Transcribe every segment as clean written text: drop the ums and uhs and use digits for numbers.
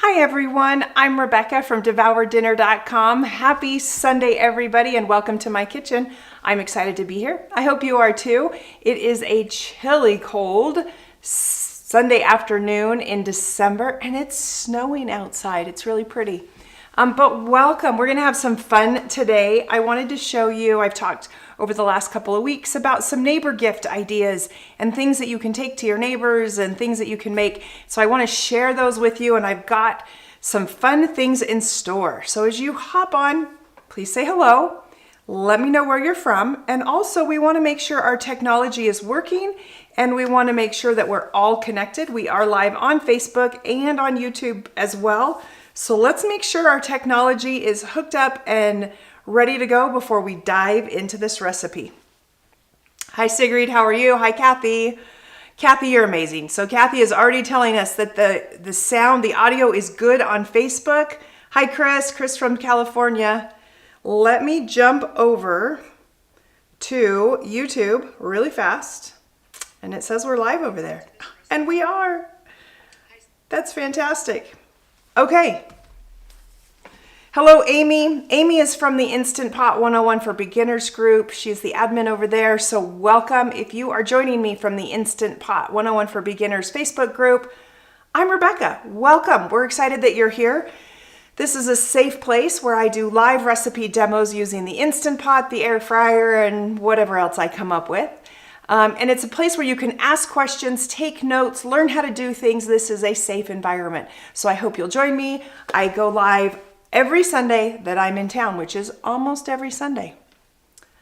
Hi everyone, I'm Rebecca from DevourDinner.com. Happy Sunday everybody and welcome to my kitchen. I'm excited to be here. I hope you are too. It is a chilly cold Sunday afternoon in December and it's snowing outside. It's really pretty. But welcome. We're going to have some fun today. I wanted to show you, I've talked over the last couple of weeks about some neighbor gift ideas and things that you can take to your neighbors and things that you can make. So I want to share those with you and I've got some fun things in store. So as you hop on, please say hello. Let me know where you're from. And also we want to make sure our technology is working and we want to make sure that we're all connected. We are live on Facebook and on YouTube as well. So let's make sure our technology is hooked up and ready to go before we dive into this recipe. Hi Sigrid, how are you? Hi Kathy. Kathy, you're amazing. So Kathy is already telling us that the sound, the audio is good on Facebook. Hi Chris from California. Let me jump over to YouTube really fast. And it says we're live over there. And we are. That's fantastic. Okay. Hello, Amy. Amy is from the Instant Pot 101 for Beginners group. She's the admin over there. So welcome. If you are joining me from the Instant Pot 101 for Beginners Facebook group, I'm Rebecca. Welcome. We're excited that you're here. This is a safe place where I do live recipe demos using the Instant Pot, the air fryer, and whatever else I come up with. And it's a place where you can ask questions, take notes, learn how to do things. This is a safe environment. So I hope you'll join me. I go live every Sunday that I'm in town, which is almost every Sunday.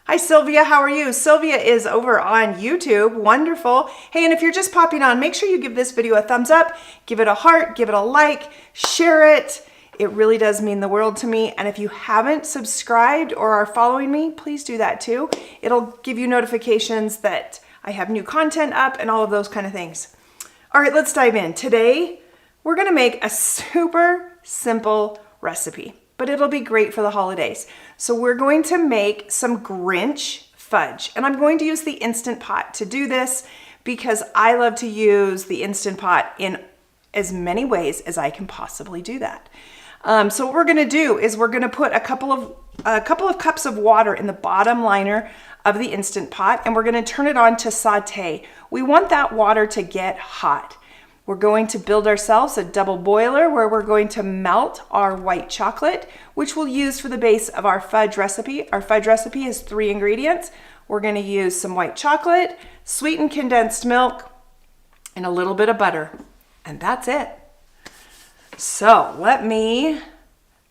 Hi Sylvia, how are you? Sylvia is over on YouTube. Wonderful. Hey, and if you're just popping on, make sure you give this video a thumbs up, give it a heart, give it a like, share it. It really does mean the world to me. And if you haven't subscribed or are following me, please do that too. It'll give you notifications that I have new content up and all of those kind of things. All right, let's dive in. Today, we're gonna make a super simple recipe, but it'll be great for the holidays. So we're going to make some Grinch fudge, and I'm going to use the Instant Pot to do this because I love to use the Instant Pot in as many ways as I can possibly do that. So what we're going to do is we're going to put a couple of cups of water in the bottom liner of the Instant Pot, and we're going to turn it on to saute. We want that water to get hot. We're going to build ourselves a double boiler where we're going to melt our white chocolate, which we'll use for the base of our fudge recipe. Our fudge recipe is 3 ingredients. We're going to use some white chocolate, sweetened condensed milk, and a little bit of butter. And that's it. So let me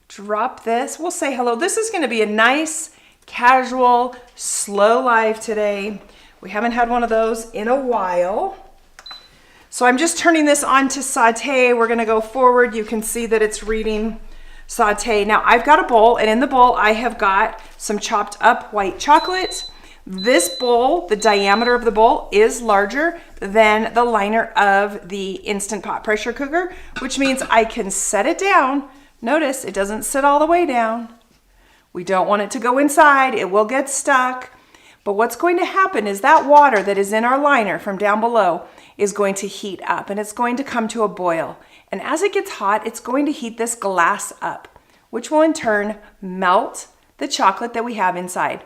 drop this. We'll say hello. This is going to be a nice, casual, slow live today. We haven't had one of those in a while. So I'm just turning this on to saute. We're going to go forward. You can see that it's reading saute. Now I've got a bowl, and in the bowl I have got some chopped up white chocolate. This bowl, the diameter of the bowl is larger than the liner of the Instant Pot pressure cooker, which means I can set it down. Notice it doesn't sit all the way down. We don't want it to go inside. It will get stuck. But what's going to happen is that water that is in our liner from down below is going to heat up and it's going to come to a boil. And as it gets hot, it's going to heat this glass up, which will in turn melt the chocolate that we have inside.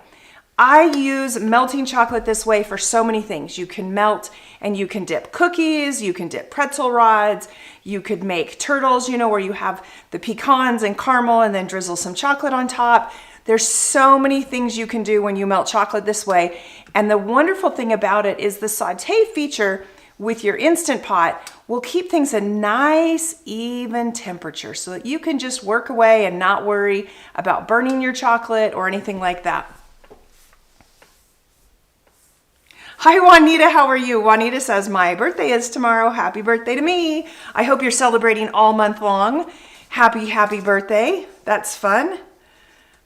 I use melting chocolate this way for so many things. You can melt and you can dip cookies, you can dip pretzel rods, you could make turtles, where you have the pecans and caramel and then drizzle some chocolate on top. There's so many things you can do when you melt chocolate this way. And the wonderful thing about it is the saute feature with your Instant Pot will keep things a nice, even temperature so that you can just work away and not worry about burning your chocolate or anything like that. Hi Juanita, how are you? Juanita says, my birthday is tomorrow. Happy birthday to me. I hope you're celebrating all month long. Happy birthday. That's fun.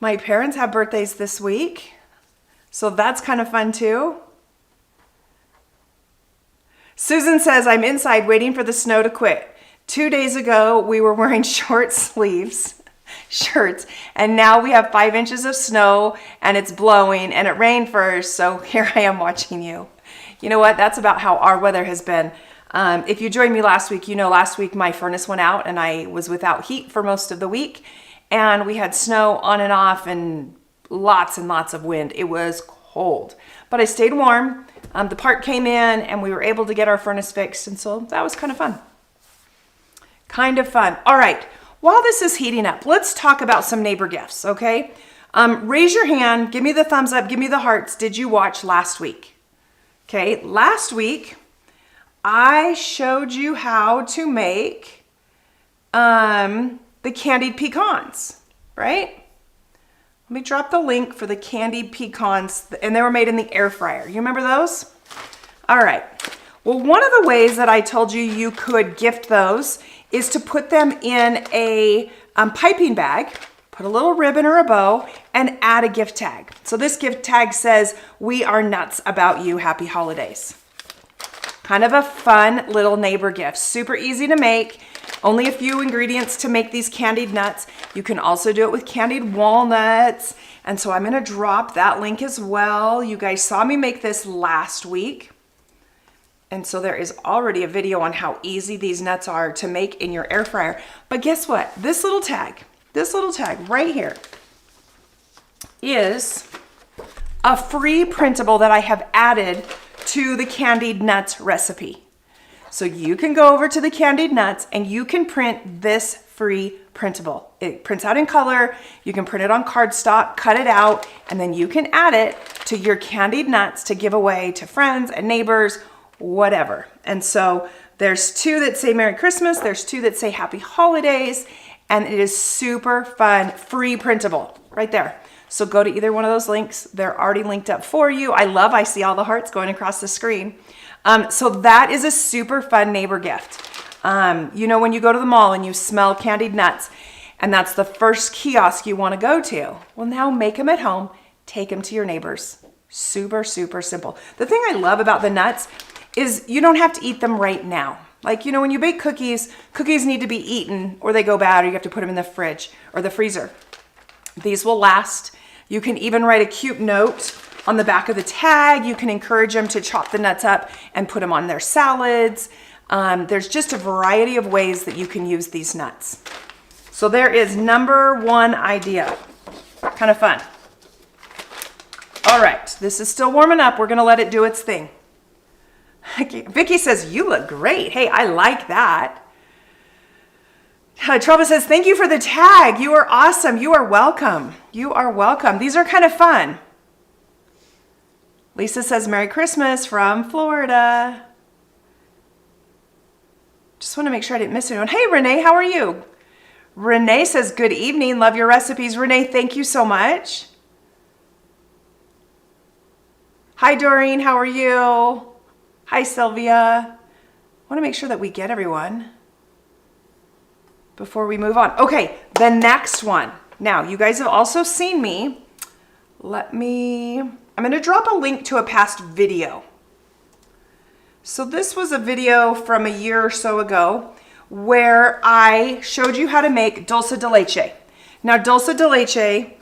My parents have birthdays this week, so that's kind of fun too. Susan says, I'm inside waiting for the snow to quit. 2 days ago, we were wearing short sleeves shirts, and now we have 5 inches of snow and it's blowing and it rained first, so here I am watching you. You know what? That's about how our weather has been. If you joined me last week, you know last week my furnace went out and I was without heat for most of the week. And we had snow on and off and lots of wind. It was cold, but I stayed warm. The part came in and we were able to get our furnace fixed. And so that was kind of fun. All right. While this is heating up, let's talk about some neighbor gifts, okay? Raise your hand. Give me the thumbs up. Give me the hearts. Did you watch last week? Okay. Last week, I showed you how to make the candied pecans, right? Let me drop the link for the candied pecans, and they were made in the air fryer. You remember those? All right. Well, one of the ways that I told you you could gift those is to put them in a piping bag, put a little ribbon or a bow, and add a gift tag. So this gift tag says, "We are nuts about you. Happy holidays." Kind of a fun little neighbor gift. Super easy to make. Only a few ingredients to make these candied nuts. You can also do it with candied walnuts. And so I'm going to drop that link as well. You guys saw me make this last week. And so there is already a video on how easy these nuts are to make in your air fryer. But guess what? This little tag right here is a free printable that I have added to the candied nuts recipe. So you can go over to the candied nuts and you can print this free printable. It prints out in color. You can print it on cardstock, cut it out, and then you can add it to your candied nuts to give away to friends and neighbors, whatever. And so there's two that say Merry Christmas. There's two that say Happy Holidays. And it is super fun, free printable right there. So go to either one of those links. They're already linked up for you. I see all the hearts going across the screen. So that is a super fun neighbor gift. You know, when you go to the mall and you smell candied nuts, and that's the first kiosk you want to go to. Well, now make them at home. Take them to your neighbors. Super, super simple. The thing I love about the nuts is you don't have to eat them right now. Like, you know, when you bake cookies, cookies need to be eaten or they go bad or you have to put them in the fridge or the freezer. These will last. You can even write a cute note on the back of the tag. You can encourage them to chop the nuts up and put them on their salads. There's just a variety of ways that you can use these nuts. So there is number one idea. Kind of fun. All right, this is still warming up. We're gonna let it do its thing. Vicky says, "You look great." Hey, I like that. Trova says, "Thank you for the tag. You are awesome. You are welcome. You are welcome." These are kind of fun. Lisa says, "Merry Christmas from Florida." Just want to make sure I didn't miss anyone. Hey, Renee, how are you? Renee says, "Good evening. Love your recipes." Renee, thank you so much. Hi, Doreen. How are you? Hi, Sylvia. I want to make sure that we get everyone before we move on. Okay, the next one. Now, you guys have also seen me. I'm going to drop a link to a past video. So this was a video from a year or so ago where I showed you how to make dulce de leche. Now, dulce de leche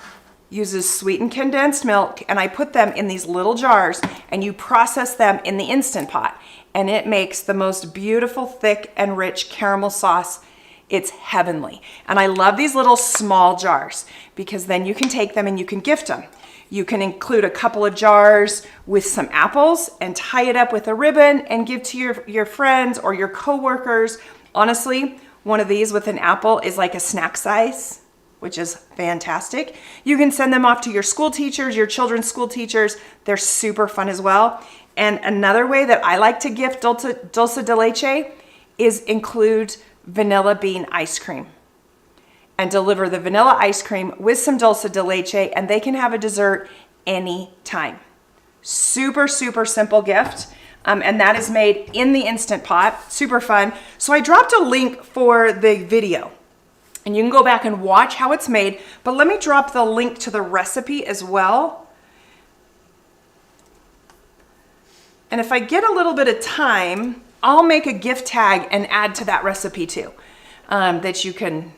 uses sweetened condensed milk, and I put them in these little jars, and you process them in the Instant Pot, and it makes the most beautiful, thick, and rich caramel sauce. It's heavenly. And I love these little small jars because then you can take them and you can gift them. You can include a couple of jars with some apples and tie it up with a ribbon and give to your friends or your coworkers. Honestly, one of these with an apple is like a snack size, which is fantastic. You can send them off to your school teachers, your children's school teachers. They're super fun as well. And another way that I like to gift dulce de leche is include vanilla bean ice cream and deliver the vanilla ice cream with some dulce de leche, and they can have a dessert anytime. Super, super simple gift. And that is made in the Instant Pot. Super fun. So I dropped a link for the video and you can go back and watch how it's made, but let me drop the link to the recipe as well. And if I get a little bit of time, I'll make a gift tag and add to that recipe too, that you can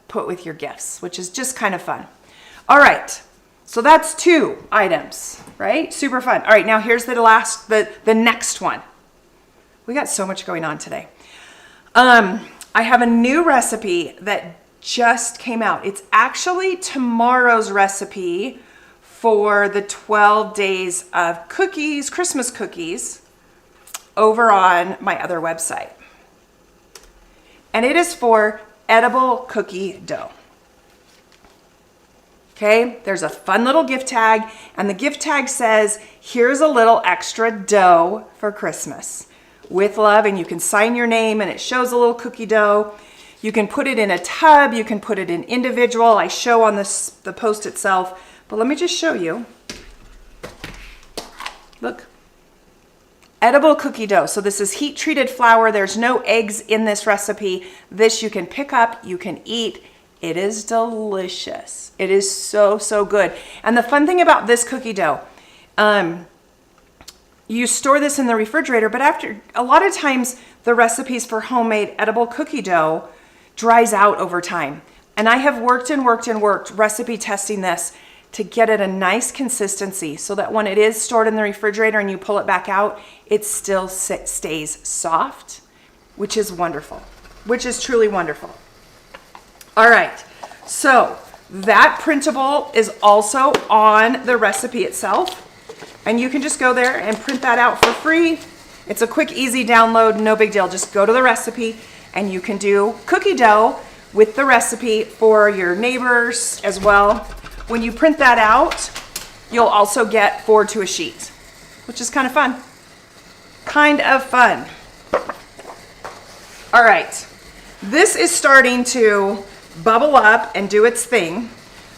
put with your gifts, which is just kind of fun. All right, so that's 2 items, right? Super fun. All right, now here's the next one. We got so much going on today. I have a new recipe that just came out. It's actually tomorrow's recipe for the 12 days of cookies, Christmas cookies, over on my other website. And it is for edible cookie dough. Okay, there's a fun little gift tag, and the gift tag says, here's a little extra dough for Christmas with love, and you can sign your name and it shows a little cookie dough. You can put it in a tub, you can put it in individual. I show on the post itself, but let me just show you. Look. Edible cookie dough. So this is heat treated flour. There's no eggs in this recipe. This you can pick up, you can eat. It is delicious. It is so, so good. And the fun thing about this cookie dough, you store this in the refrigerator, but after a lot of times the recipes for homemade edible cookie dough dries out over time. And I have worked recipe testing this to get it a nice consistency so that when it is stored in the refrigerator and you pull it back out, it still stays soft, which is wonderful, which is truly wonderful. All right, so that printable is also on the recipe itself, and you can just go there and print that out for free. It's a quick, easy download, no big deal. Just go to the recipe and you can do cookie dough with the recipe for your neighbors as well. When you print that out, you'll also get 4 to a sheet, which is kind of fun. Kind of fun. All right, this is starting to bubble up and do its thing.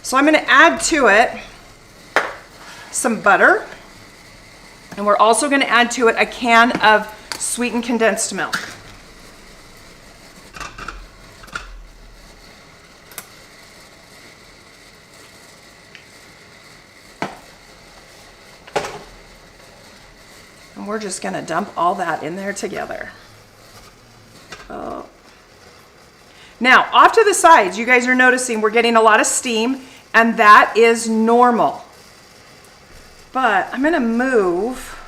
So I'm gonna add to it some butter, and we're also gonna add to it a can of sweetened condensed milk. And we're just gonna dump all that in there together. Oh. Now, off to the sides, you guys are noticing we're getting a lot of steam, and that is normal. But I'm gonna move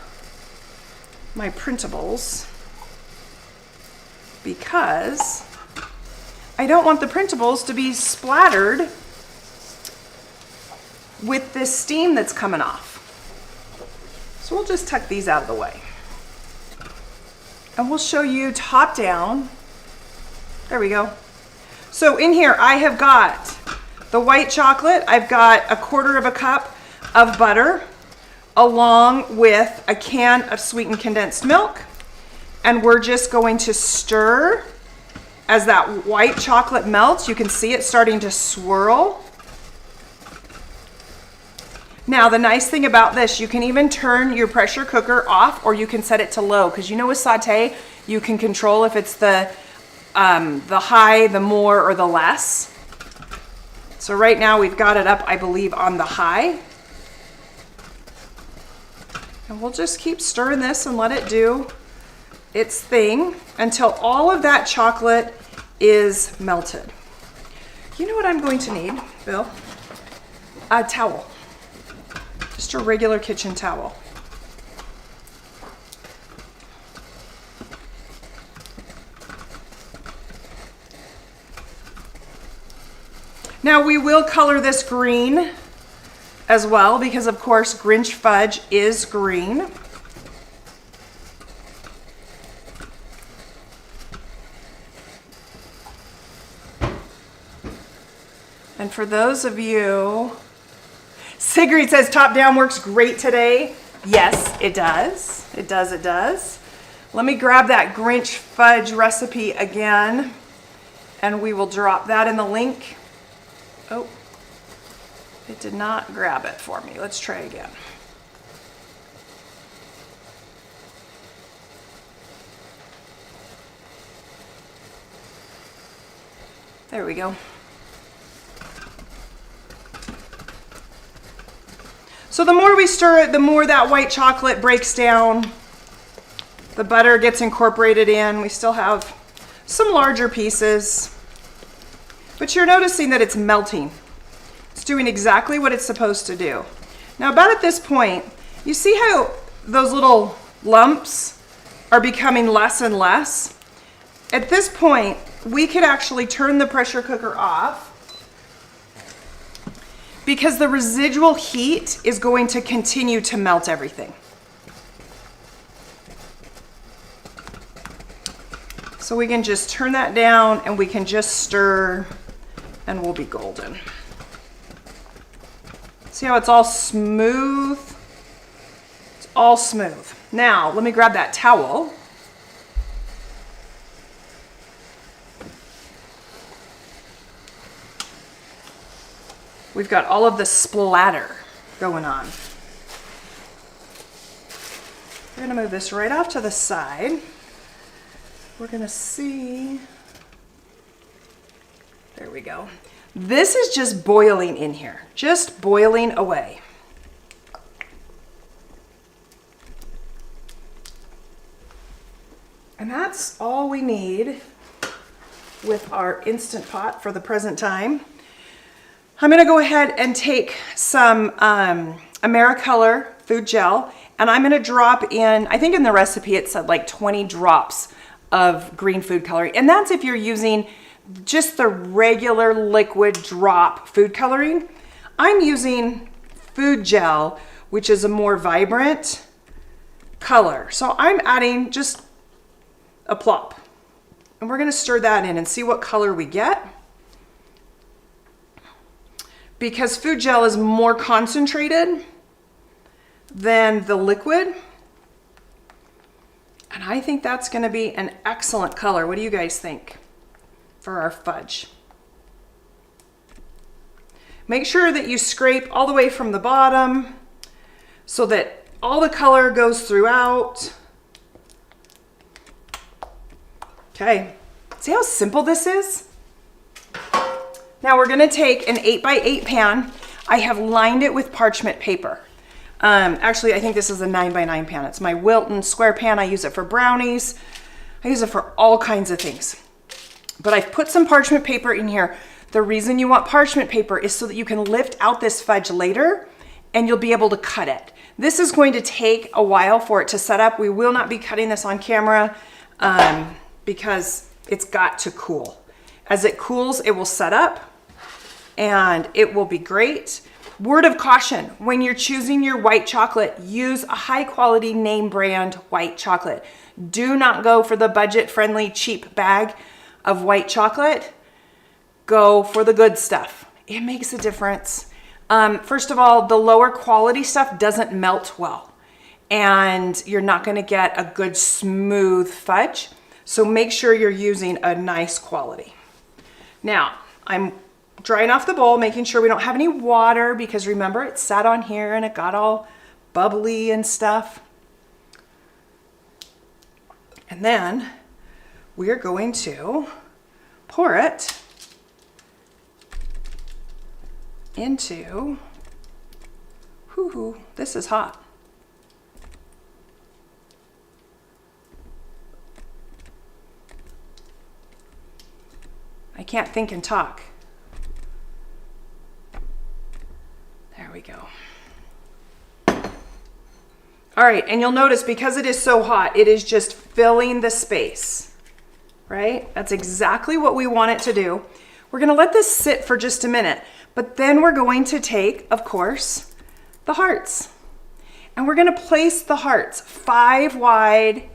my printables because I don't want the printables to be splattered with this steam that's coming off. So we'll just tuck these out of the way. And we'll show you top down. There we go. So in here I have got the white chocolate. I've got a 1/4 cup of butter along with a can of sweetened condensed milk. And we're just going to stir as that white chocolate melts. You can see it starting to swirl. Now, the nice thing about this, you can even turn your pressure cooker off, or you can set it to low, because you know with sauté, you can control if it's the high, the more, or the less. So right now we've got it up, I believe, on the high. And we'll just keep stirring this and let it do its thing until all of that chocolate is melted. You know what I'm going to need, Bill? A towel. Just a regular kitchen towel. Now we will color this green as well, because of course Grinch fudge is green. And for those of you, Sigrid says top down works great today. Yes, it does. It does, it does. Let me grab that Grinch fudge recipe again, and we will drop that in the link. Oh, it did not grab it for me. Let's try again. There we go. So the more we stir it, the more that white chocolate breaks down. The butter gets incorporated in. We still have some larger pieces, but you're noticing that it's melting. It's doing exactly what it's supposed to do. Now about at this point, you see how those little lumps are becoming less and less. At this point, we could actually turn the pressure cooker off because the residual heat is going to continue to melt everything. So we can just turn that down and we can just stir and we'll be golden. See how it's all smooth? It's all smooth. Now, let me grab that towel. We've got all of the splatter going on. We're gonna move this right off to the side. We're gonna see, there we go. This is just boiling in here, just boiling away. And that's all we need with our Instant Pot for the present time. I'm gonna go ahead and take some AmeriColor food gel, and I'm gonna drop in, I think in the recipe it said like 20 drops of green food coloring. And that's if you're using just the regular liquid drop food coloring. I'm using food gel, which is a more vibrant color. So I'm adding just a plop. And we're gonna stir that in and see what color we get. Because food gel is more concentrated than the liquid. And I think that's gonna be an excellent color. What do you guys think for our fudge? Make sure that you scrape all the way from the bottom so that all the color goes throughout. Okay, see how simple this is? Now we're gonna take an 8x8 pan. I have lined it with parchment paper. Actually, I think this is a 9x9 pan. It's my Wilton square pan. I use it for brownies. I use it for all kinds of things. But I've put some parchment paper in here. The reason you want parchment paper is so that you can lift out this fudge later and you'll be able to cut it. This is going to take a while for it to set up. We will not be cutting this on camera because it's got to cool. As it cools, it will set up and it will be great. Word of caution, when you're choosing your white chocolate, use a high quality name brand white chocolate. Do not go for the budget friendly cheap bag of white chocolate. Go for the good stuff. It makes a difference. First of all, the lower quality stuff doesn't melt well and you're not gonna get a good smooth fudge. So make sure you're using a nice quality. Now, I'm drying off the bowl, making sure we don't have any water because remember it sat on here and it got all bubbly and stuff. And then we are going to pour it into, this is hot. I can't think and talk. There we go. All right, and you'll notice because it is so hot, it is just filling the space, right? That's exactly what we want it to do. We're gonna let this sit for just a minute, but then we're going to take, of course, the hearts. And we're gonna place the hearts 5 wide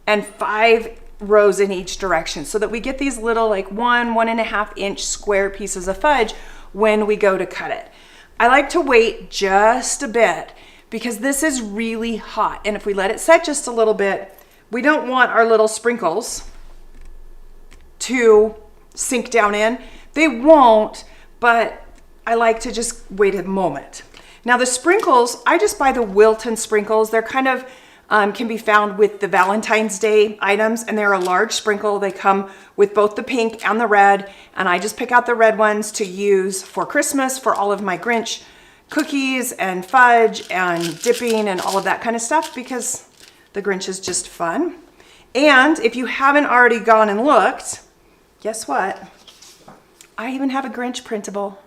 and 5 rows in each direction so that we get these little like 1.5 inch square pieces of fudge when we go to cut it. I like to wait just a bit because this is really hot. And if we let it set just a little bit, we don't want our little sprinkles to sink down in. They won't, but I like to just wait a moment. Now the sprinkles, I just buy the Wilton sprinkles. They're kind of, can be found with the Valentine's Day items and they're a large sprinkle. They come with both the pink and the red and I just pick out the red ones to use for Christmas for all of my Grinch cookies and fudge and dipping and all of that kind of stuff because the Grinch is just fun. And if you haven't already gone and looked, guess what? I even have a Grinch printable.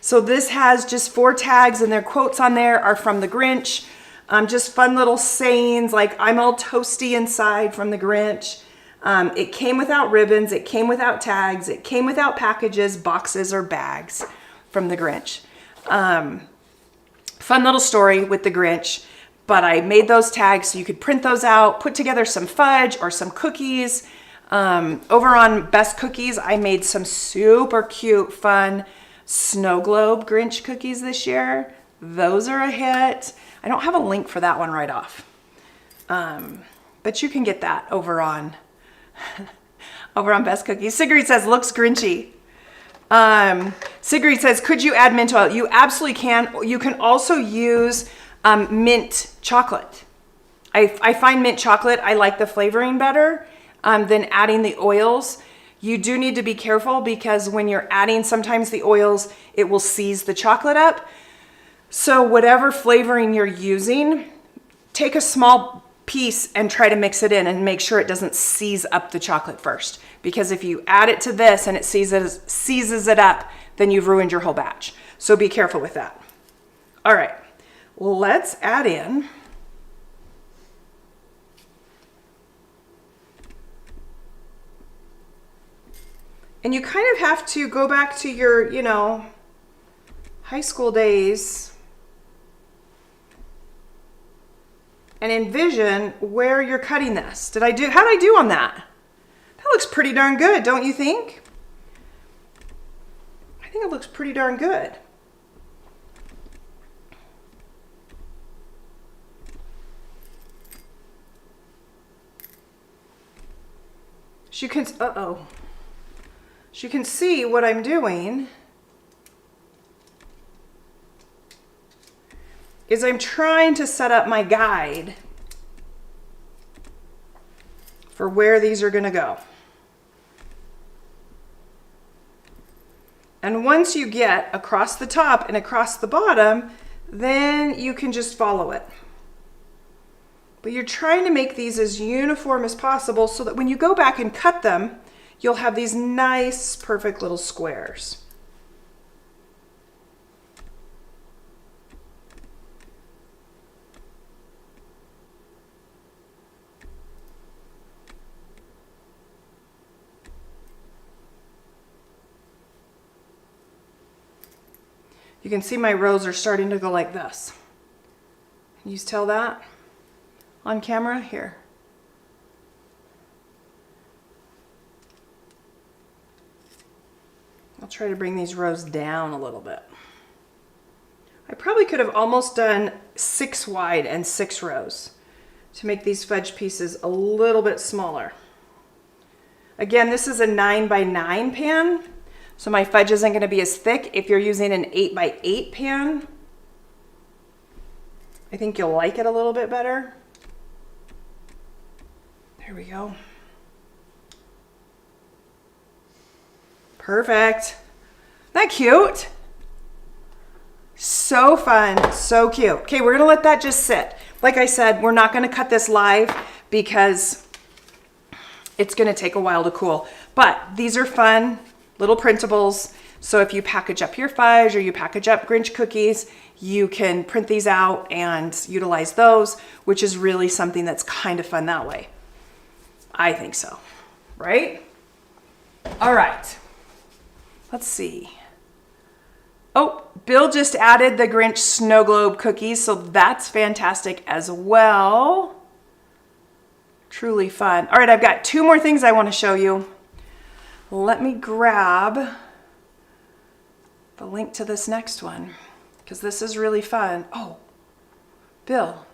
So this has just 4 tags and their quotes on there are from the Grinch. Just fun little sayings like I'm all toasty inside from the Grinch. It came without ribbons, it came without tags, it came without packages, boxes, or bags from the Grinch. Fun little story with the Grinch, but I made those tags so you could print those out, put together some fudge or some cookies. Over on Best Cookies, I made some super cute, fun snow globe Grinch cookies this year. Those are a hit. I don't have a link for that one right off. But you can get that over on Best Cookies. Sigrid says, looks Grinchy. Sigrid says, could you add mint oil? You absolutely can. You can also use mint chocolate. I find mint chocolate, I like the flavoring better than adding the oils. You do need to be careful because when you're adding sometimes the oils, it will seize the chocolate up. So whatever flavoring you're using, take a small piece and try to mix it in and make sure it doesn't seize up the chocolate first. Because if you add it to this and it seizes it up, then you've ruined your whole batch. So be careful with that. All right, let's add in and you kind of have to go back to your, high school days and envision where you're cutting this. How did I do on that? That looks pretty darn good, don't you think? I think it looks pretty darn good. You can, you can see what I'm doing is I'm trying to set up my guide for where these are going to go. And once you get across the top and across the bottom, then you can just follow it. But you're trying to make these as uniform as possible so that when you go back and cut them, you'll have these nice, perfect little squares. You can see my rows are starting to go like this. Can you tell that on camera? Here. I'll try to bring these rows down a little bit. I probably could have almost done 6 wide and 6 rows to make these fudge pieces a little bit smaller. Again, this is a 9 by 9 pan, so my fudge isn't going to be as thick. If you're using an 8 by 8 pan, I think you'll like it a little bit better. There we go. Perfect. Isn't that cute? So fun, so cute. Okay, we're gonna let that just sit. Like I said, we're not gonna cut this live because it's gonna take a while to cool. But these are fun little printables. So if you package up your fudge or you package up Grinch cookies, you can print these out and utilize those, which is really something that's kind of fun that way. I think so, right? All right. Let's see. Oh, Bill just added the Grinch snow globe cookies, so that's fantastic as well. Truly fun. All right, I've got 2 more things I want to show you. Let me grab the link to this next one because this is really fun. Oh, Bill,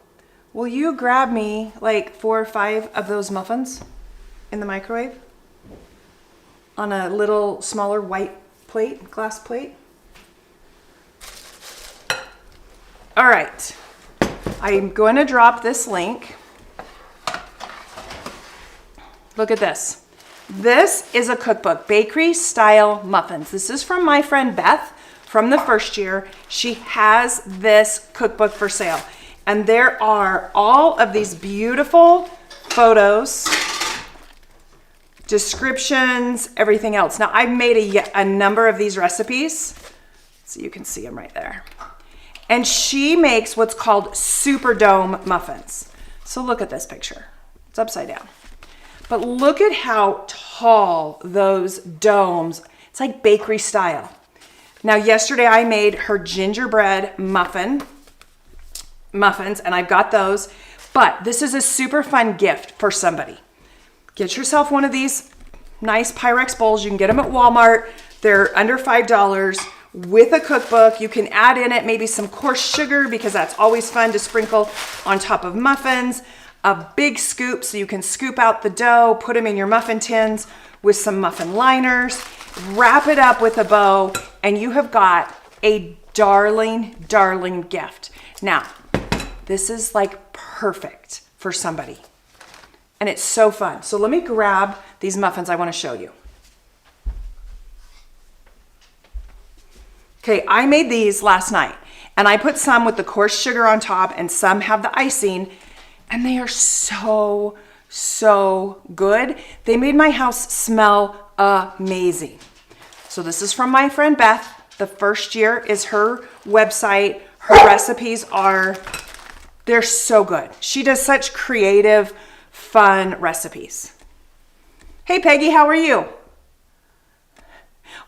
will you grab me like 4 or 5 of those muffins in the microwave on a little smaller white plate, glass plate? All right, I'm going to drop this link. Look at this. This is a cookbook, bakery style muffins. This is from my friend Beth from the first year. She has this cookbook for sale. And there are all of these beautiful photos, descriptions, everything else. Now I've made a number of these recipes, so you can see them right there. And she makes what's called super dome muffins. So look at this picture. It's upside down. But look at how tall those domes, it's like bakery style. Now, yesterday I made her gingerbread muffins, and I've got those. But this is a super fun gift for somebody. Get yourself one of these nice Pyrex bowls. You can get them at Walmart. They're under $5 with a cookbook. You can add in it maybe some coarse sugar because that's always fun to sprinkle on top of muffins. A big scoop so you can scoop out the dough, put them in your muffin tins with some muffin liners, wrap it up with a bow, and you have got a darling, darling gift. Now, this is like perfect for somebody. And it's so fun. So let me grab these muffins I want to show you. Okay, I made these last night, and I put some with the coarse sugar on top and some have the icing, and they are so, so good. They made my house smell amazing. So this is from my friend Beth. The first year is her website. Her recipes they're so good. She does such creative, fun recipes. Hey Peggy, how are you?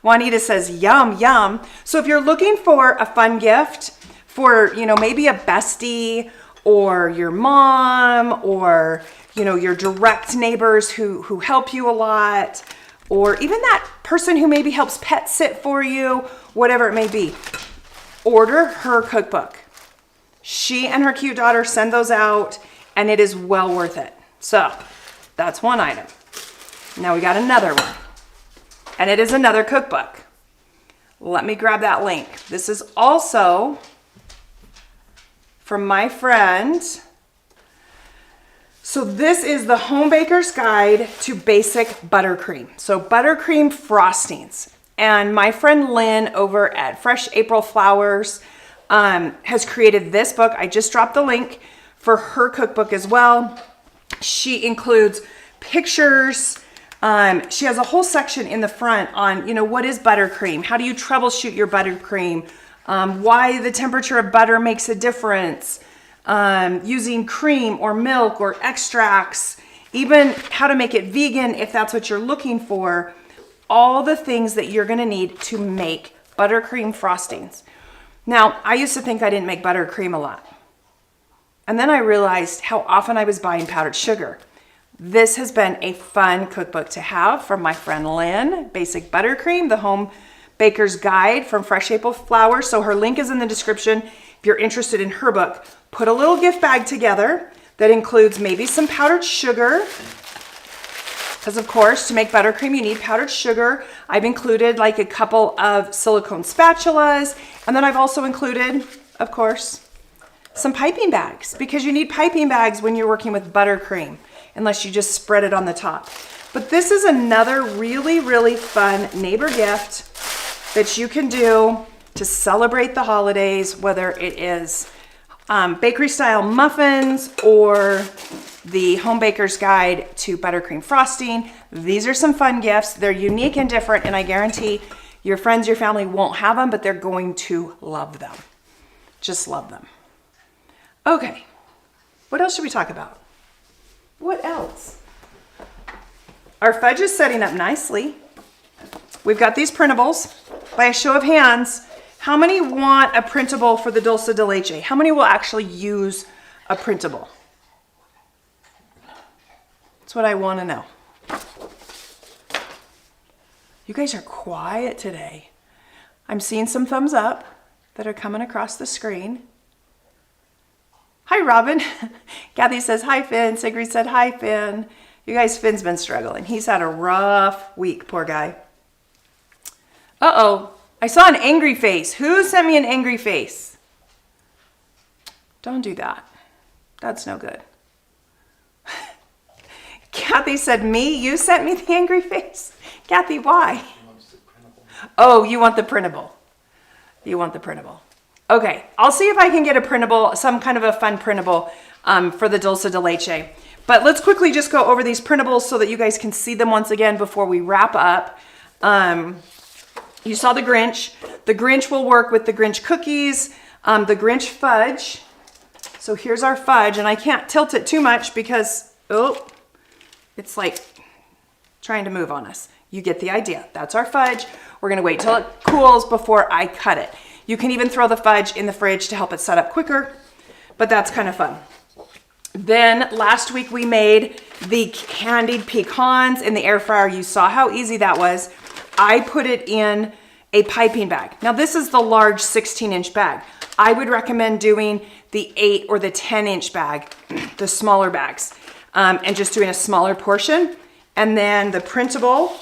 Juanita says, yum, yum. So if you're looking for a fun gift for, maybe a bestie or your mom or, your direct neighbors who help you a lot, or even that person who maybe helps pet sit for you, whatever it may be, order her cookbook. She and her cute daughter send those out, and it is well worth it. So that's one item. Now we got another one, and it is another cookbook. Let me grab that link. This is also from my friend. So this is the Home Baker's Guide to Basic Buttercream. So buttercream frostings. And my friend Lynn over at Fresh April Flowers has created this book. I just dropped the link for her cookbook as well. She includes pictures. She has a whole section in the front on, what is buttercream? How do you troubleshoot your buttercream? Why the temperature of butter makes a difference. Using cream or milk or extracts, even how to make it vegan if that's what you're looking for. All the things that you're gonna need to make buttercream frostings. Now, I used to think I didn't make buttercream a lot. And then I realized how often I was buying powdered sugar. This has been a fun cookbook to have from my friend Lynn, Basic Buttercream, the Home Baker's Guide from Fresh April Flowers. So her link is in the description if you're interested in her book. Put a little gift bag together that includes maybe some powdered sugar. Because of course, to make buttercream, you need powdered sugar. I've included like a couple of silicone spatulas. And then I've also included, of course, some piping bags, because you need piping bags when you're working with buttercream, unless you just spread it on the top. But this is another really, really fun neighbor gift that you can do to celebrate the holidays, whether it is bakery style muffins or the Home Baker's Guide to Buttercream Frosting. These are some fun gifts. They're unique and different, and I guarantee your friends, your family won't have them, but they're going to love them. Just love them. Okay, what else should we talk about? What else? Our fudge is setting up nicely. We've got these printables. By a show of hands, how many want a printable for the Dulce de Leche? How many will actually use a printable? That's what I want to know. You guys are quiet today. I'm seeing some thumbs up that are coming across the screen. Hi, Robin. Kathy says, hi, Finn. Sigrid said, hi, Finn. You guys, Finn's been struggling. He's had a rough week, poor guy. Uh-oh. I saw an angry face. Who sent me an angry face? Don't do that. That's no good. Kathy said, me? You sent me the angry face? Kathy, why? Oh, you want the printable. You want the printable. Okay, I'll see if I can get a printable, some kind of a fun printable for the Dulce de Leche. But let's quickly just go over these printables so that you guys can see them once again before we wrap up. You saw the Grinch. The Grinch will work with the Grinch cookies. The Grinch Fudge. So here's our fudge, and I can't tilt it too much because, oh, it's like trying to move on us. You get the idea. That's our fudge. We're gonna wait till it cools before I cut it. You can even throw the fudge in the fridge to help it set up quicker, but that's kind of fun. Then last week we made the candied pecans in the air fryer. You saw how easy that was. I put it in a piping bag. Now this is the large 16-inch bag. I would recommend doing the 8 or the 10-inch bag, the smaller bags, and just doing a smaller portion. And then the printable,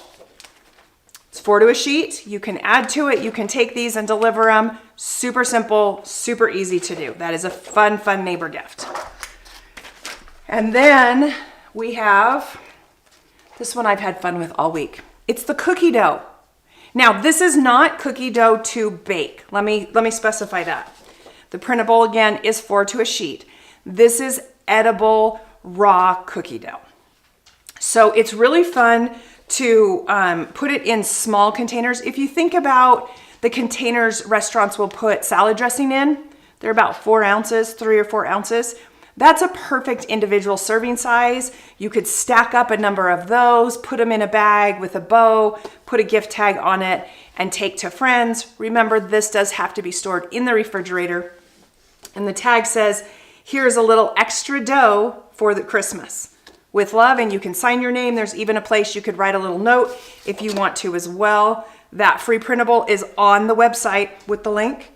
it's 4 to a sheet. You can add to it. You can take these and deliver them. Super simple, super easy to do. That is a fun, fun neighbor gift. And then we have, this one I've had fun with all week. It's the cookie dough. Now, this is not cookie dough to bake. Let me specify that. The printable, again, is 4 to a sheet. This is edible raw cookie dough. So it's really fun to put it in small containers. If you think about the containers restaurants will put salad dressing in, they're about 4 ounces, 3 or 4 ounces. That's a perfect individual serving size. You could stack up a number of those, put them in a bag with a bow, put a gift tag on it, and take to friends. Remember, this does have to be stored in the refrigerator. And the tag says, here's a little extra dough for the Christmas. With love, and you can sign your name. There's even a place you could write a little note if you want to as well. That free printable is on the website with the link.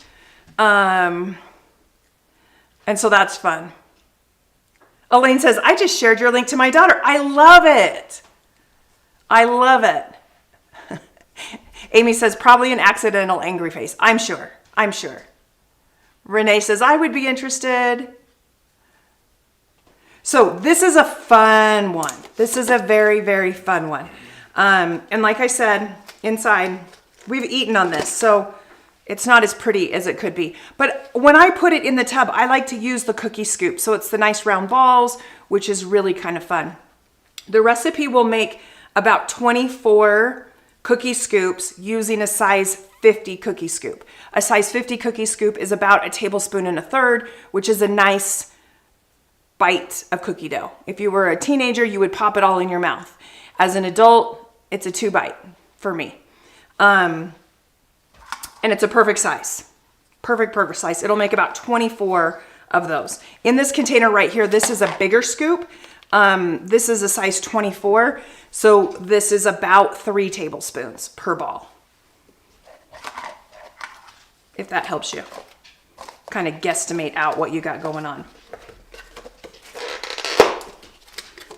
And so that's fun. Elaine says, I just shared your link to my daughter. I love it. I love it. Amy says, probably an accidental angry face. I'm sure. I'm sure. Renee says, I would be interested. So this is a fun one. This is a very, very fun one. And like I said, inside, we've eaten on this, so it's not as pretty as it could be. But when I put it in the tub, I like to use the cookie scoop. So it's the nice round balls, which is really kind of fun. The recipe will make about 24 cookie scoops using a size 50 cookie scoop. A size 50 cookie scoop is about 1.33 tablespoons, which is a nice bite of cookie dough. If you were a teenager, you would pop it all in your mouth. As an adult, it's a 2-bite for me. And it's a perfect size. Perfect size. It'll make about 24 of those. In this container right here, this is a bigger scoop. This is a size 24. So this is about 3 tablespoons per ball. If that helps you kind of guesstimate out what you got going on.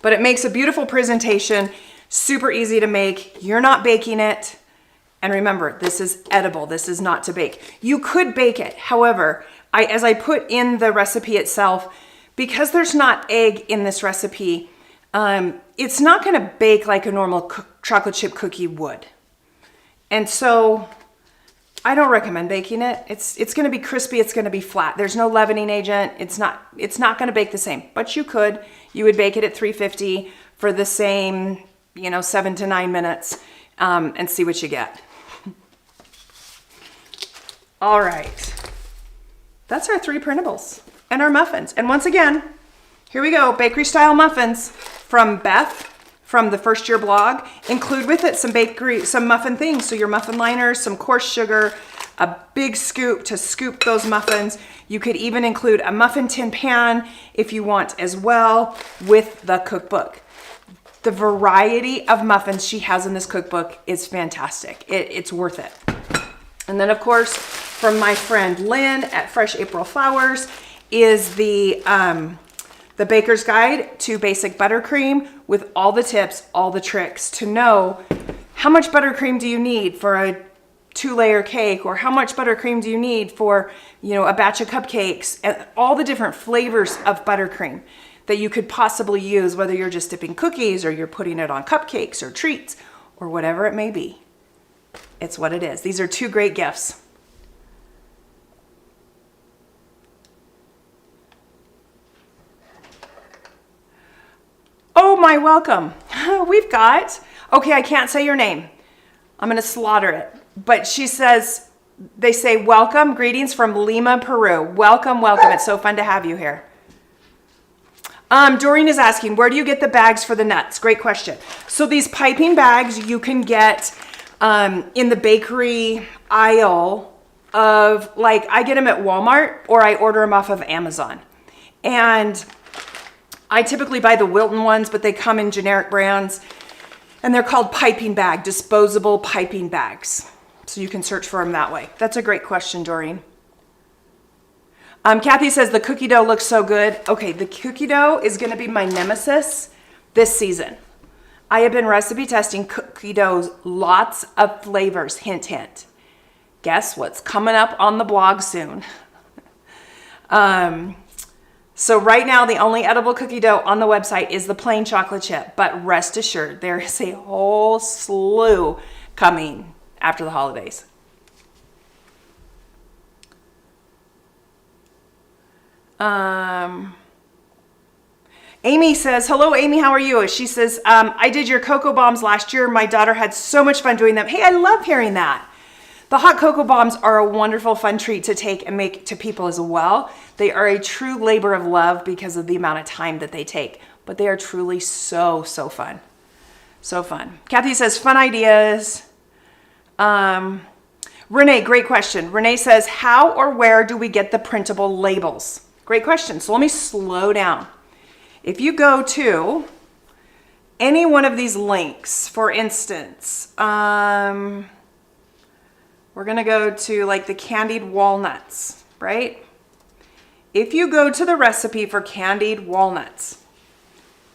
But it makes a beautiful presentation, super easy to make. You're not baking it. And remember, this is edible. This is not to bake. You could bake it. However, as I put in the recipe itself, because there's not egg in this recipe, it's not going to bake like a normal chocolate chip cookie would. And so I don't recommend baking it. It's going to be crispy. It's going to be flat. There's no leavening agent. It's not going to bake the same, but you would bake it at 350 for the same, 7 to 9 minutes, and see what you get. All right. That's our 3 printables and our muffins. And once again, here we go. Bakery style muffins from Beth from the First Year blog. Include with it some muffin things. So your muffin liners, some coarse sugar, a big scoop to scoop those muffins. You could even include a muffin tin pan if you want as well with the cookbook. The variety of muffins she has in this cookbook is fantastic. It's worth it. And then of course, from my friend Lynn at Fresh April Flowers is the Baker's Guide to Basic Buttercream with all the tips, all the tricks to know how much buttercream do you need for a 2-layer cake, or how much buttercream do you need for, a batch of cupcakes, and all the different flavors of buttercream that you could possibly use, whether you're just dipping cookies or you're putting it on cupcakes or treats or whatever it may be. It's what it is. These are 2 great gifts. Oh, my welcome. We've got, okay, I can't say your name. I'm going to slaughter it. But she says, They say, welcome, greetings from Lima, Peru. Welcome, welcome. It's so fun to have you here. Doreen is asking, where do you get the bags for the nuts? Great question. So these piping bags you can get in the bakery aisle of, like, I get them at Walmart or I order them off of Amazon. And I typically buy the Wilton ones, but they come in generic brands. And they're called piping bag, disposable piping bags. So you can search for them that way. That's a great question, Doreen. Kathy says the cookie dough looks so good. Okay, the cookie dough is going to be my nemesis this season. I have been recipe testing cookie doughs, lots of flavors, hint, hint. Guess what's coming up on the blog soon? So right now, the only edible cookie dough on the website is the plain chocolate chip, but rest assured, there is a whole slew coming after the holidays. Amy says, hello, Amy, how are you? She says, I did your cocoa bombs last year. My daughter had so much fun doing them. Hey, I love hearing that. The hot cocoa bombs are a wonderful, fun treat to take and make to people as well. They are a true labor of love because of the amount of time that they take, but they are truly so, so fun. So fun. Kathy says, fun ideas. Renee, great question. Renee says, how or where do we get the printable labels? Great question. So let me slow down. If you go to any one of these links, for instance, we're going to go to like the candied walnuts, right? If you go to the recipe for candied walnuts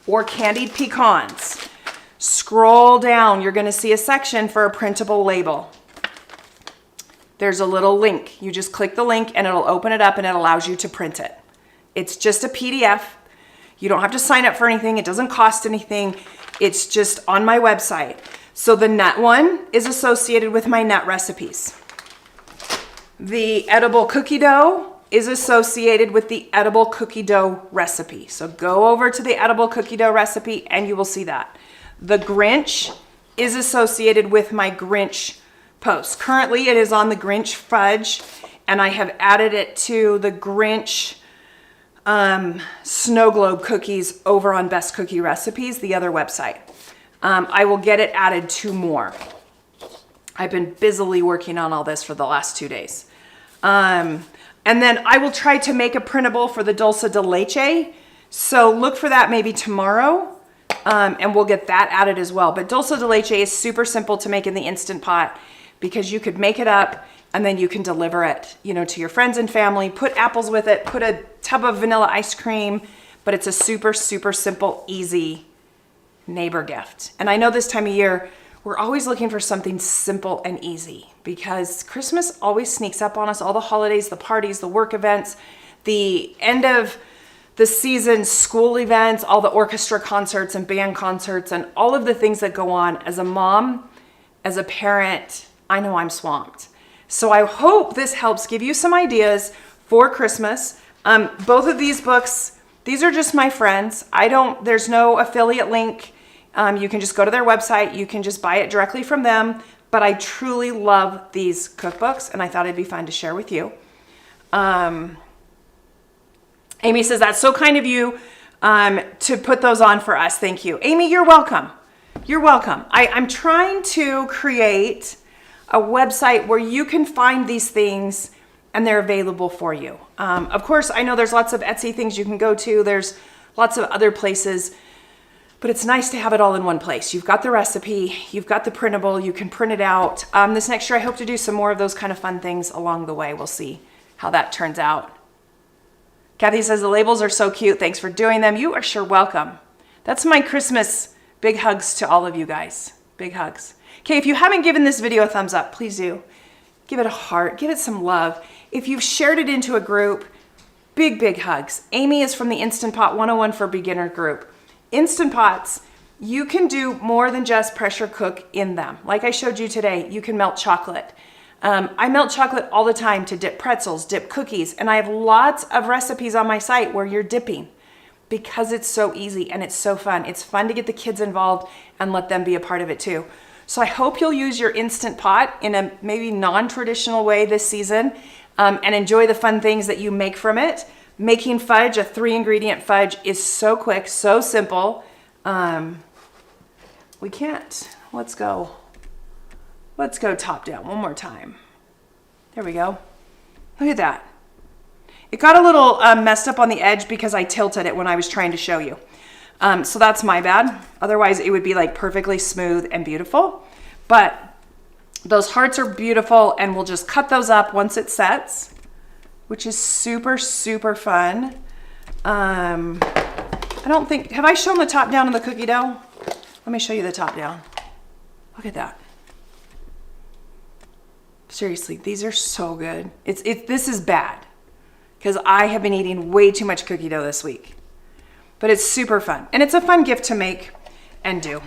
or candied pecans, scroll down, you're going to see a section for a printable label. There's a little link. You just click the link and it'll open it up and it allows you to print it. It's just a PDF. You don't have to sign up for anything. It doesn't cost anything. It's just on my website. So the nut one is associated with my nut recipes. The edible cookie dough is associated with the edible cookie dough recipe. So go over to the edible cookie dough recipe and you will see that. The Grinch is associated with my Grinch post. Currently it is on the Grinch Fudge and I have added it to the Grinch snow globe cookies over on Best Cookie Recipes, the other website. I will get it added to more. I've been busily working on all this for the last 2 days. And then I will try to make a printable for the Dulce de Leche. So look for that maybe tomorrow. And we'll get that added as well. But Dulce de Leche is super simple to make in the Instant Pot because you could make it up and then you can deliver it, you know, to your friends and family, put apples with it, put a tub of vanilla ice cream, but it's a super, super simple, easy neighbor gift. And I know this time of year, we're always looking for something simple and easy because Christmas always sneaks up on us, all the holidays, the parties, the work events, the end of the season school events, all the orchestra concerts and band concerts and all of the things that go on. As a mom, as a parent, I know I'm swamped. So I hope this helps give you some ideas for Christmas. Both of these books, these are just my friends. There's no affiliate link. You can just go to their website. You can just buy it directly from them. But I truly love these cookbooks and I thought it'd be fun to share with you. Amy says, that's so kind of you to put those on for us. Thank you. Amy, you're welcome. You're welcome. I'm trying to create a website where you can find these things and they're available for you. Of course, I know there's lots of Etsy things you can go to. There's lots of other places, but it's nice to have it all in one place. You've got the recipe, you've got the printable, you can print it out. This next year, I hope to do some more of those kind of fun things along the way. We'll see how that turns out. Kathy says, the labels are so cute. Thanks for doing them. You are sure welcome. That's my Christmas. Big hugs to all of you guys. Big hugs. Okay, if you haven't given this video a thumbs up, please do. Give it a heart, give it some love. If you've shared it into a group, big, big hugs. Amy is from the Instant Pot 101 for Beginner group. Instant Pots, you can do more than just pressure cook in them. Like I showed you today, you can melt chocolate. I melt chocolate all the time to dip pretzels, dip cookies, and I have lots of recipes on my site where you're dipping because it's so easy and it's so fun. It's fun to get the kids involved and let them be a part of it too. So I hope you'll use your Instant Pot in a maybe non-traditional way this season, and enjoy the fun things that you make from it. Making fudge, a 3-ingredient fudge, is so quick, so simple. We can't. Let's go top down one more time. There we go. Look at that. It got a little messed up on the edge because I tilted it when I was trying to show you. So that's my bad. Otherwise, it would be like perfectly smooth and beautiful. But those hearts are beautiful, and we'll just cut those up once it sets, which is super, super fun. I don't think, have I shown the top down of the cookie dough? Let me show you the top down. Look at that. Seriously, these are so good. This is bad because I have been eating way too much cookie dough this week. But it's super fun, and it's a fun gift to make and do.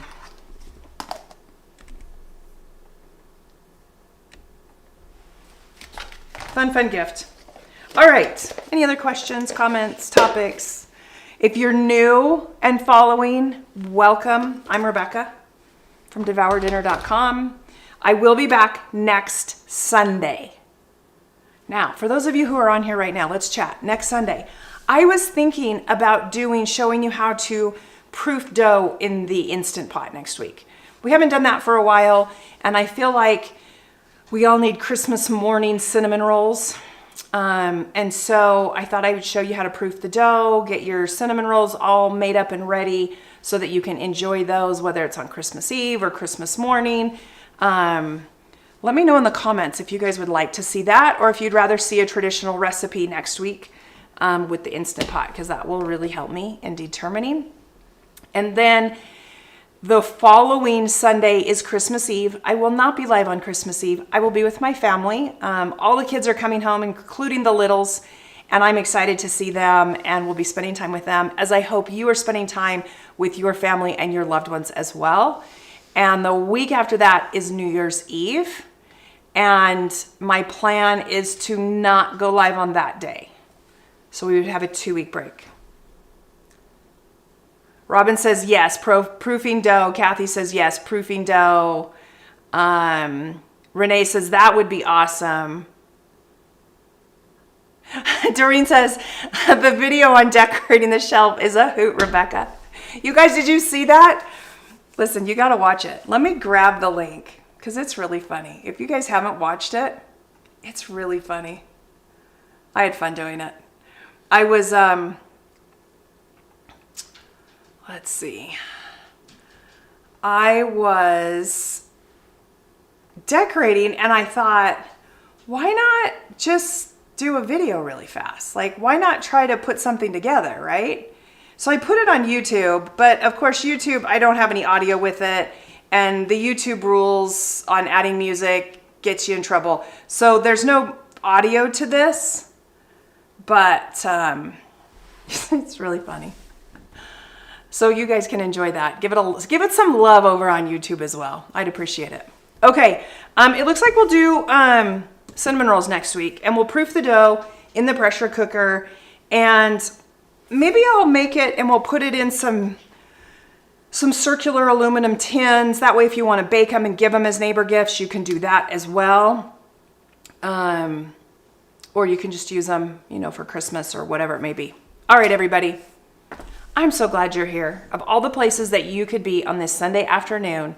Fun gift. All right, any other questions, comments, topics? If you're new and following, welcome. I'm Rebecca from devourdinner.com. I will be back next Sunday. Now, for those of you who are on here right now, let's chat. Next Sunday. I was thinking about showing you how to proof dough in the Instant Pot next week. We haven't done that for a while, and I feel like we all need Christmas morning cinnamon rolls. And so I thought I would show you how to proof the dough, get your cinnamon rolls all made up and ready so that you can enjoy those, whether it's on Christmas Eve or Christmas morning. Let me know in the comments if you guys would like to see that, or if you'd rather see a traditional recipe next week with the Instant Pot, because that will really help me in determining. And then the following Sunday is Christmas Eve. I will not be live on Christmas Eve. I will be with my family. All the kids are coming home, including the littles, and I'm excited to see them, and we'll be spending time with them, as I hope you are spending time with your family and your loved ones as well. And the week after that is New Year's Eve, and my plan is to not go live on that day. So we would have a 2-week break. Robin says yes, proofing dough. Kathy says yes, proofing dough. Renee says that would be awesome. Doreen says the video on decorating the shelf is a hoot, Rebecca. You guys, did you see that? Listen, you got to watch it. Let me grab the link because it's really funny. If you guys haven't watched it, it's really funny. I had fun doing it. I was, let's see. I was decorating and I thought, why not just do a video really fast? Like, why not try to put something together, right? So I put it on YouTube, but of course YouTube, I don't have any audio with it, and the YouTube rules on adding music gets you in trouble. So there's no audio to this, but it's really funny. So you guys can enjoy that. Give it some love over on YouTube as well. I'd appreciate it. Okay, it looks like we'll do cinnamon rolls next week, and we'll proof the dough in the pressure cooker, and maybe I'll make it and we'll put it in some circular aluminum tins. That way, if you want to bake them and give them as neighbor gifts, you can do that as well. Or you can just use them, for Christmas or whatever it may be. All right, everybody. I'm so glad you're here. Of all the places that you could be on this Sunday afternoon,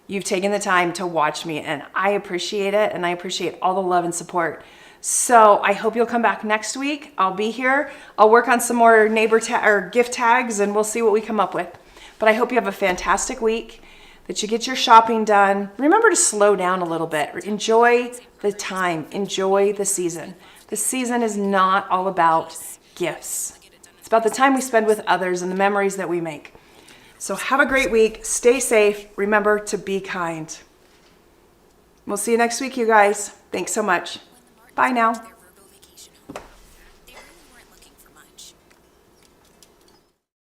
you've taken the time to watch me, and I appreciate it, and I appreciate all the love and support. So I hope you'll come back next week. I'll be here. I'll work on some more neighbor or gift tags, and we'll see what we come up with. But I hope you have a fantastic week, that you get your shopping done. Remember to slow down a little bit. Enjoy the time. Enjoy the season. The season is not all about gifts. It's about the time we spend with others and the memories that we make. So have a great week. Stay safe. Remember to be kind. We'll see you next week, you guys. Thanks so much. Bye now.